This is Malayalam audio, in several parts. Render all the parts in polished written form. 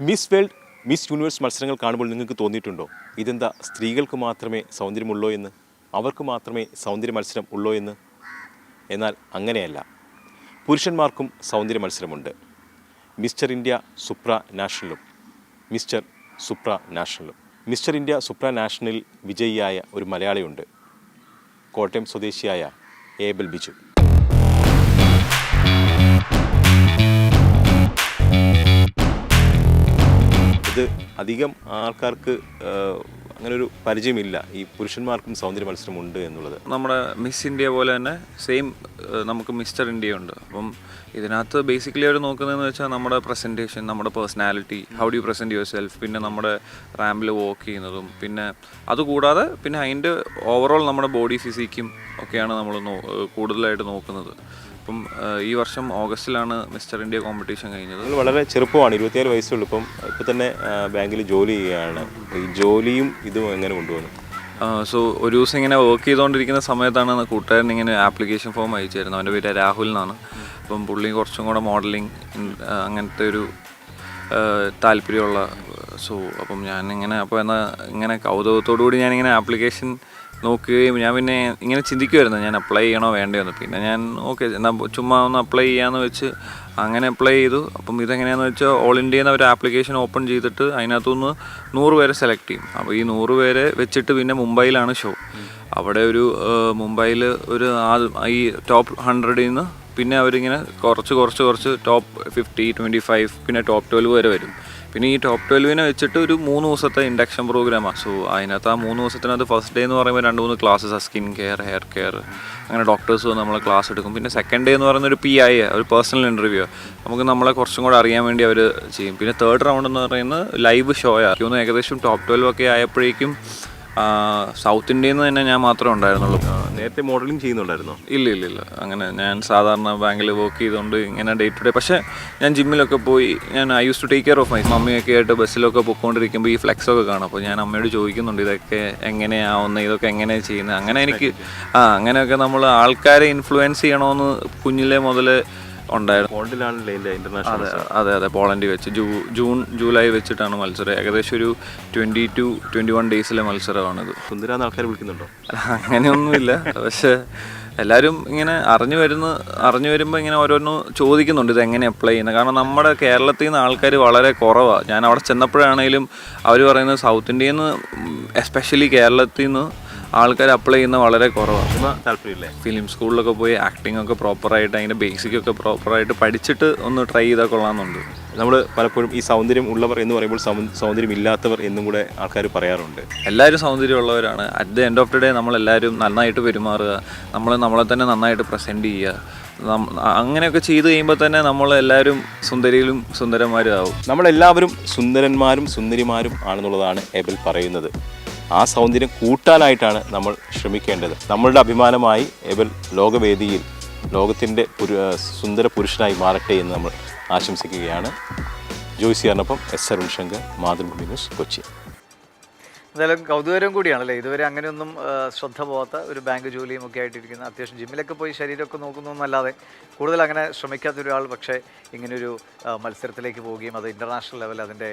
മിസ് വേൾഡ്, മിസ് യൂണിവേഴ്സ് മത്സരങ്ങൾ കാണുമ്പോൾ നിങ്ങൾക്ക് തോന്നിയിട്ടുണ്ടോ ഇതെന്താ സ്ത്രീകൾക്ക് മാത്രമേ സൗന്ദര്യമുള്ളോ എന്ന്, അവർക്ക് മാത്രമേ സൗന്ദര്യ മത്സരം ഉള്ളോ എന്ന്? എന്നാൽ അങ്ങനെയല്ല, പുരുഷന്മാർക്കും സൗന്ദര്യ മത്സരമുണ്ട്. മിസ്റ്റർ ഇന്ത്യ സുപ്ര നാഷണലും മിസ്റ്റർ സുപ്ര നാഷണലും. മിസ്റ്റർ ഇന്ത്യ സുപ്ര നാഷണലിൽ വിജയിയായ ഒരു മലയാളിയുണ്ട്, കോട്ടയം സ്വദേശിയായ ഏബൽ ബിജു. ഇത് അധികം ആൾക്കാർക്ക് അങ്ങനെ ഒരു പരിചയമില്ല, ഈ പുരുഷന്മാർക്കും സൗന്ദര്യ മത്സരമുണ്ട് എന്നുള്ളത്. നമ്മുടെ മിസ് ഇന്ത്യ പോലെ തന്നെ സെയിം നമുക്ക് മിസ്റ്റർ ഇന്ത്യ ഉണ്ട്. അപ്പം ഇതിനകത്ത് ബേസിക്കലി അവർ നോക്കുന്നതെന്ന് വെച്ചാൽ നമ്മുടെ പ്രസൻറ്റേഷൻ, നമ്മുടെ personality, how do you present your self, പിന്നെ നമ്മുടെ റാമ്പിൽ വോക്ക് ചെയ്യുന്നതും, പിന്നെ അതുകൂടാതെ പിന്നെ അതിൻ്റെ ഓവറോൾ നമ്മുടെ ബോഡി ഫിസിക്കും ഒക്കെയാണ് നമ്മൾ കൂടുതലായിട്ട് നോക്കുന്നത്. അപ്പം ഈ വർഷം ഓഗസ്റ്റിലാണ് മിസ്റ്റർ ഇന്ത്യ കോമ്പറ്റീഷൻ കഴിഞ്ഞത്. നിങ്ങൾ വളരെ ചെറുപ്പമാണ്, 27 വയസ്സുള്ളൂ. ഇപ്പം തന്നെ ബാങ്കിൽ ജോലി ചെയ്യുകയാണ്. ഈ ജോലിയും ഇതും എങ്ങനെ കൊണ്ടുപോകുന്നു? സോ ഒരു ദിവസം ഇങ്ങനെ വർക്ക് ചെയ്തുകൊണ്ടിരിക്കുന്ന സമയത്താണ് കൂട്ടുകാരൻ ഇങ്ങനെ ആപ്ലിക്കേഷൻ ഫോം അയച്ചായിരുന്നു. അവൻ്റെ പേര് രാഹുൽ എന്നാണ്. അപ്പം പുള്ളി കുറച്ചും കൂടെ മോഡലിംഗ് അങ്ങനത്തെ ഒരു താല്പര്യമുള്ള അപ്പം ഞാനിങ്ങനെ ഇങ്ങനെ കൗതുകത്തോടു കൂടി ഞാനിങ്ങനെ ആപ്ലിക്കേഷൻ നോക്കുകയും ഞാൻ പിന്നെ ഇങ്ങനെ ചിന്തിക്കുമായിരുന്നു ഞാൻ അപ്ലൈ ചെയ്യണോ വേണ്ടയോ. പിന്നെ ഞാൻ ഓക്കെ എന്നാൽ ചുമ്മാ ഒന്ന് അപ്ലൈ ചെയ്യാമെന്ന് വെച്ച് അങ്ങനെ അപ്ലൈ ചെയ്തു. അപ്പം ഇതെങ്ങനെയാണെന്ന് വെച്ചാൽ ഓൾ ഇന്ത്യയിൽ നിന്ന് ഒരു ആപ്ലിക്കേഷൻ ഓപ്പൺ ചെയ്തിട്ട് അതിനകത്തുനിന്ന് 100 പേരെ സെലക്ട് ചെയ്യും. അപ്പോൾ ഈ 100 പേരെ വെച്ചിട്ട് പിന്നെ മുംബൈയിലാണ് ഷോ. അവിടെ ഒരു മുംബൈയിൽ ഒരു ഈ ടോപ്പ് 100ൽ നിന്ന് പിന്നെ അവരിങ്ങനെ കുറച്ച് ടോപ്പ് 50, 25 പിന്നെ ടോപ്പ് 12 വരെ വരും. പിന്നെ ഈ ടോപ്പ് 12 വെച്ചിട്ട് ഒരു 3 ദിവസത്തെ ഇൻഡക്ഷൻ പ്രോഗ്രാമാണ്. സോ അതിനകത്ത് ആ 3 ദിവസത്തിനകത്ത് ഫസ്റ്റ് ഡേ എന്ന് പറയുമ്പോൾ 2-3 classes, skin care, hair care, അങ്ങനെ ഡോക്ടേഴ്സ് വന്ന് നമ്മളെ ക്ലാസ് എടുക്കും. പിന്നെ സെക്കൻഡ് ഡേ എന്ന് പറയുന്ന ഒരു PI, ഒരു പേഴ്സണൽ ഇൻ്റർവ്യൂ, നമുക്ക് നമ്മളെ കുറച്ചും കൂടെ അറിയാൻ വേണ്ടി അവർ ചെയ്യും. പിന്നെ തേർഡ് റൗണ്ട് എന്ന് പറയുന്നത് ലൈവ് ഷോയാണ്. ഏകദേശം ടോപ്പ് 12 ഒക്കെ ആയപ്പോഴേക്കും സൗത്ത് ഇന്ത്യയിൽ നിന്ന് തന്നെ ഞാൻ മാത്രമേ ഉണ്ടായിരുന്നുള്ളൂ. നേരത്തെ മോഡലിംഗ് ചെയ്യുന്നുണ്ടായിരുന്നോ? ഇല്ല. അങ്ങനെ ഞാൻ സാധാരണ ബാങ്കിൽ വർക്ക് ചെയ്തുകൊണ്ട് ഇങ്ങനെ ഡേ ടു ഡേ. പക്ഷേ ഞാൻ ജിമ്മിലൊക്കെ പോയി, I use to take care of my മമ്മിയൊക്കെ ആയിട്ട് ബസ്സിലൊക്കെ പൊയ്ക്കൊണ്ടിരിക്കുമ്പോൾ ഈ ഫ്ലെക്സൊക്കെ കാണും. അപ്പോൾ ഞാൻ അമ്മയോട് ചോദിക്കുന്നുണ്ട് ഇതൊക്കെ എങ്ങനെയാവുന്നത്, ഇതൊക്കെ എങ്ങനെയാണ് ചെയ്യുന്നത്. അങ്ങനെ എനിക്ക് അങ്ങനെയൊക്കെ നമ്മൾ ആൾക്കാരെ ഇൻഫ്ലുവൻസ് ചെയ്യണമെന്ന് കുഞ്ഞിലെ മുതൽ ഉണ്ടായിരുന്നു. അതെ പോളണ്ടിൽ വെച്ച് ജൂലൈ വെച്ചിട്ടാണ് മത്സരം. ഏകദേശം ഒരു 22-21 ഡേയ്സിലെ മത്സരമാണിത്. സുന്ദരാന്ന് ആൾക്കാർ വിളിക്കുന്നുണ്ടോ? അങ്ങനെയൊന്നുമില്ല. പക്ഷേ എല്ലാവരും ഇങ്ങനെ അറിഞ്ഞു വരുമ്പോൾ ഇങ്ങനെ ഓരോന്ന് ചോദിക്കുന്നുണ്ട് ഇതെങ്ങനെ അപ്ലൈ ചെയ്യുന്നത്. കാരണം നമ്മുടെ കേരളത്തിൽ നിന്ന് ആൾക്കാർ വളരെ കുറവാണ്. ഞാൻ അവിടെ ചെന്നപ്പോഴാണെങ്കിലും അവർ പറയുന്നത് സൗത്ത് ഇന്ത്യയിൽ നിന്ന് എസ്പെഷ്യലി കേരളത്തിൽ നിന്ന് ആൾക്കാർ അപ്ലൈ ചെയ്യുന്നത് വളരെ കുറവാണ്. താല്പര്യമില്ലേ? ഫിലിം സ്കൂളിലൊക്കെ പോയി ആക്ടിംഗ് ഒക്കെ പ്രോപ്പറായിട്ട് അതിൻ്റെ ബേസിക്കൊക്കെ പ്രോപ്പറായിട്ട് പഠിച്ചിട്ട് ഒന്ന് ട്രൈ ചെയ്താൽ കൊള്ളാമെന്നുണ്ട്. നമ്മൾ പലപ്പോഴും ഈ സൗന്ദര്യം ഉള്ളവർ എന്ന് പറയുമ്പോൾ സൗന്ദര്യം ഇല്ലാത്തവർ എന്നും കൂടെ ആൾക്കാർ പറയാറുണ്ട്. എല്ലാവരും സൗന്ദര്യമുള്ളവരാണ്. At the end of the day നമ്മളെല്ലാവരും നന്നായിട്ട് പെരുമാറുക, നമ്മളെ തന്നെ നന്നായിട്ട് പ്രസൻറ്റ് ചെയ്യുക. അങ്ങനെയൊക്കെ ചെയ്ത് കഴിയുമ്പോൾ തന്നെ നമ്മളെല്ലാവരും സുന്ദരിയിലും സുന്ദരന്മാരും ആവും. നമ്മളെല്ലാവരും സുന്ദരന്മാരും സുന്ദരിമാരും ആണെന്നുള്ളതാണ് ഏബൽ പറയുന്നത്. ആ സൗന്ദര്യം കൂട്ടാനായിട്ടാണ് നമ്മൾ ശ്രമിക്കേണ്ടത്. നമ്മളുടെ അഭിമാനമായി ഏബൽ ലോകവേദിയിൽ ലോകത്തിൻ്റെ സുന്ദര പുരുഷനായി മാറട്ടെ എന്ന് നമ്മൾ ആശംസിക്കുകയാണ്. ജോയ്സിയാറിനൊപ്പം എസ് അരുൺ ശങ്കർ, മാതൃഭൂമി ന്യൂസ്, കൊച്ചി. എന്തായാലും കൗതുകരം കൂടിയാണല്ലേ, ഇതുവരെ അങ്ങനെയൊന്നും ശ്രദ്ധ പോകാത്ത ഒരു ബാങ്ക് ജോലിയും ഒക്കെ ആയിട്ടിരിക്കുന്ന, അത്യാവശ്യം ജിമ്മിലൊക്കെ പോയി ശരീരമൊക്കെ നോക്കുന്നൊന്നല്ലാതെ കൂടുതൽ അങ്ങനെ ശ്രമിക്കാത്ത ഒരാൾ പക്ഷേ ഇങ്ങനൊരു മത്സരത്തിലേക്ക് പോവുകയും അത് ഇൻ്റർനാഷണൽ ലെവൽ അതിൻ്റെ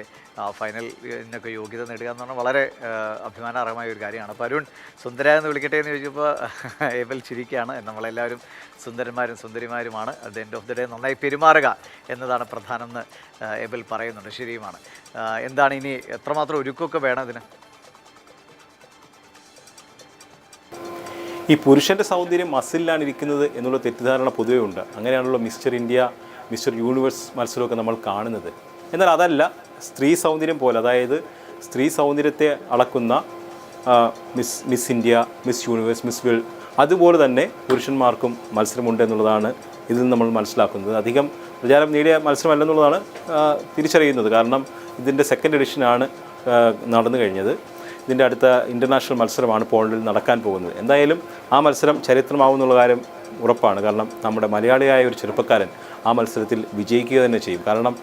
ഫൈനലിനൊക്കെ യോഗ്യത നേടുക എന്ന് പറഞ്ഞാൽ വളരെ അഭിമാനാർഹമായ ഒരു കാര്യമാണ്. അപ്പോൾ അരുൺ സുന്ദര എന്ന് വിളിക്കട്ടെ എന്ന് ചോദിച്ചപ്പോൾ ഏബൽ ചിരിക്കുകയാണ്. നമ്മളെല്ലാവരും സുന്ദരന്മാരും സുന്ദരിമാരുമാണ്. At the end of the day നന്നായി പെരുമാറുക എന്നതാണ് പ്രധാനമെന്ന് ഏബൽ പറയുന്നുണ്ട്. ശരിയുമാണ്. എന്താണ് ഇനി എത്രമാത്രം ഒരുക്കമൊക്കെ വേണം ഇതിന്? ഈ പുരുഷൻ്റെ സൗന്ദര്യം മസിലിലാണ് ഇരിക്കുന്നത് എന്നുള്ള തെറ്റിദ്ധാരണ പൊതുവേ ഉണ്ട്. അങ്ങനെയാണല്ലോ മിസ്റ്റർ ഇന്ത്യ, മിസ്റ്റർ യൂണിവേഴ്സ് മത്സരമൊക്കെ നമ്മൾ കാണുന്നത്. എന്നാൽ അതല്ല, സ്ത്രീ സൗന്ദര്യം പോലെ, അതായത് സ്ത്രീ സൗന്ദര്യത്തെ അളക്കുന്ന miss India, miss universe, miss world, അതുപോലെ തന്നെ പുരുഷന്മാർക്കും മത്സരമുണ്ട് എന്നുള്ളതാണ് ഇതിൽ നമ്മൾ മനസ്സിലാക്കുന്നത്. അധികം പ്രചാരം നേടിയ മത്സരമല്ലെന്നുള്ളതാണ് തിരിച്ചറിയുന്നത്. കാരണം ഇതിൻ്റെ സെക്കൻഡ് എഡിഷനാണ് നടന്നു കഴിഞ്ഞത്. ഇതിൻ്റെ അടുത്ത ഇൻ്റർനാഷണൽ മത്സരമാണ് പോളണ്ടിൽ നടക്കാൻ പോകുന്നത്. എന്തായാലും ആ മത്സരം ചരിത്രമാവുന്നുള്ള കാര്യം ഉറപ്പാണ്. കാരണം നമ്മുടെ മലയാളിയായ ഒരു ചെറുപ്പക്കാരൻ ആ മത്സരത്തിൽ വിജയിക്കുക തന്നെ ചെയ്യും. കാരണം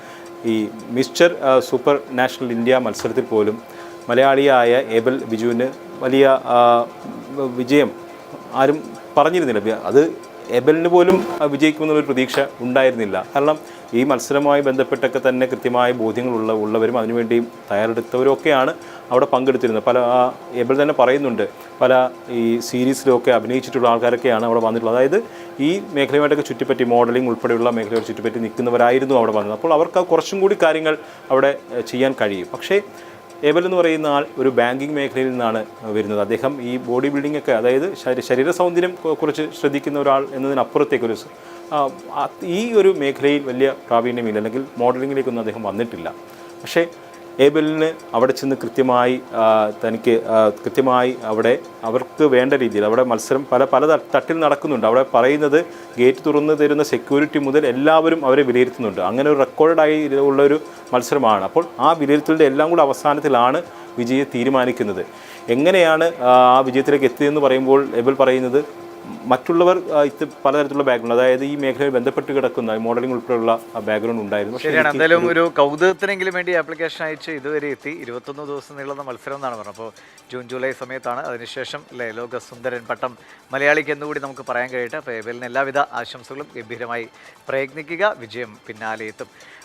ഈ മിസ്റ്റർ സൂപ്പർ നാഷണൽ ഇന്ത്യ മത്സരത്തിൽ പോലും മലയാളിയായ ഏബൽ ബിജുവിന് വലിയ വിജയം ആരും പറഞ്ഞിരുന്നില്ല. അത് ഏബലിന് പോലും വിജയിക്കുമെന്നുള്ളൊരു പ്രതീക്ഷ ഉണ്ടായിരുന്നില്ല. കാരണം ഈ മത്സരവുമായി ബന്ധപ്പെട്ടൊക്കെ തന്നെ കൃത്യമായ ഉള്ളവരും അതിനുവേണ്ടി തയ്യാറെടുത്തവരൊക്കെയാണ് അവിടെ പങ്കെടുത്തിരുന്നത്. പല എബിൾ തന്നെ പറയുന്നുണ്ട്, പല ഈ സീരീസിലൊക്കെ അഭിനയിച്ചിട്ടുള്ള ആൾക്കാരൊക്കെയാണ് അവിടെ വന്നിട്ടുള്ളത്. അതായത് ഈ മേഖലയുമായിട്ടൊക്കെ ചുറ്റിപ്പറ്റി മോഡലിംഗ് ഉൾപ്പെടെയുള്ള മേഖലയോട് ചുറ്റിപ്പറ്റി നിൽക്കുന്നവരായിരുന്നു അവിടെ വന്നത്. അപ്പോൾ അവർക്ക് കുറച്ചും കൂടി കാര്യങ്ങൾ അവിടെ ചെയ്യാൻ കഴിയും. പക്ഷേ ഏബൽ എന്ന് പറയുന്ന ആൾ ഒരു ബാങ്കിങ് മേഖലയിൽ നിന്നാണ് വരുന്നത്. അദ്ദേഹം ഈ ബോഡി ബിൽഡിംഗ് ഒക്കെ, അതായത് ശരീര സൗന്ദര്യം കുറിച്ച് ശ്രദ്ധിക്കുന്ന ഒരാൾ എന്നതിനപ്പുറത്തേക്കൊരു ഈ ഒരു മേഖലയിൽ വലിയ പ്രാവീണ്യമില്ല, അല്ലെങ്കിൽ മോഡലിങ്ങിലേക്കൊന്നും അദ്ദേഹം വന്നിട്ടില്ല. പക്ഷേ ഏബലിന് അവിടെ ചെന്ന് കൃത്യമായി അവിടെ അവർക്ക് വേണ്ട രീതിയിൽ അവിടെ മത്സരം പല തട്ടിൽ നടക്കുന്നുണ്ട്. അവിടെ പറയുന്നത് ഗേറ്റ് തുറന്നു തരുന്ന സെക്യൂരിറ്റി മുതൽ എല്ലാവരും അവരെ വിലയിരുത്തുന്നുണ്ട്. അങ്ങനെ ഒരു റെക്കോർഡായി ഉള്ളൊരു മത്സരമാണ്. അപ്പോൾ ആ വിലയിരുത്തലിൻ്റെ എല്ലാം കൂടെ അവസാനത്തിലാണ് വിജയം തീരുമാനിക്കുന്നത്. എങ്ങനെയാണ് ആ വിജയത്തിലേക്ക് എത്തിയതെന്ന് പറയുമ്പോൾ ഏബൽ പറയുന്നത്, മറ്റുള്ളവർ പലതരത്തിലുള്ള ബാക്ക്ഗ്രൗണ്ട്, അതായത് ഈ മേഖലയിൽ ബന്ധപ്പെട്ട് കിടക്കുന്ന മോഡലിംഗ് ഉൾപ്പെടെയുള്ള ബാക്ക്ഗ്രൗണ്ട് ഉണ്ടായിരുന്നു. ശരിയാണ്. എന്തായാലും ഒരു കൗതുകത്തിനെങ്കിലും വേണ്ടി ആപ്ലിക്കേഷൻ അയച്ച് ഇതുവരെ എത്തി. 21 ദിവസം നീളുന്ന മത്സരം എന്നാണ് പറഞ്ഞത്. അപ്പോൾ ജൂൺ ജൂലൈ സമയത്താണ്. അതിനുശേഷം അല്ലേ ലോക സുന്ദരൻ പട്ടം മലയാളിക്ക് എന്നുകൂടി നമുക്ക് പറയാൻ കഴിയട്ടെ. അപ്പോൾ ഏബലിന് എല്ലാവിധ ആശംസകളും. ഗംഭീരമായി പ്രയത്നിക്കുക, വിജയം പിന്നാലെ എത്തും.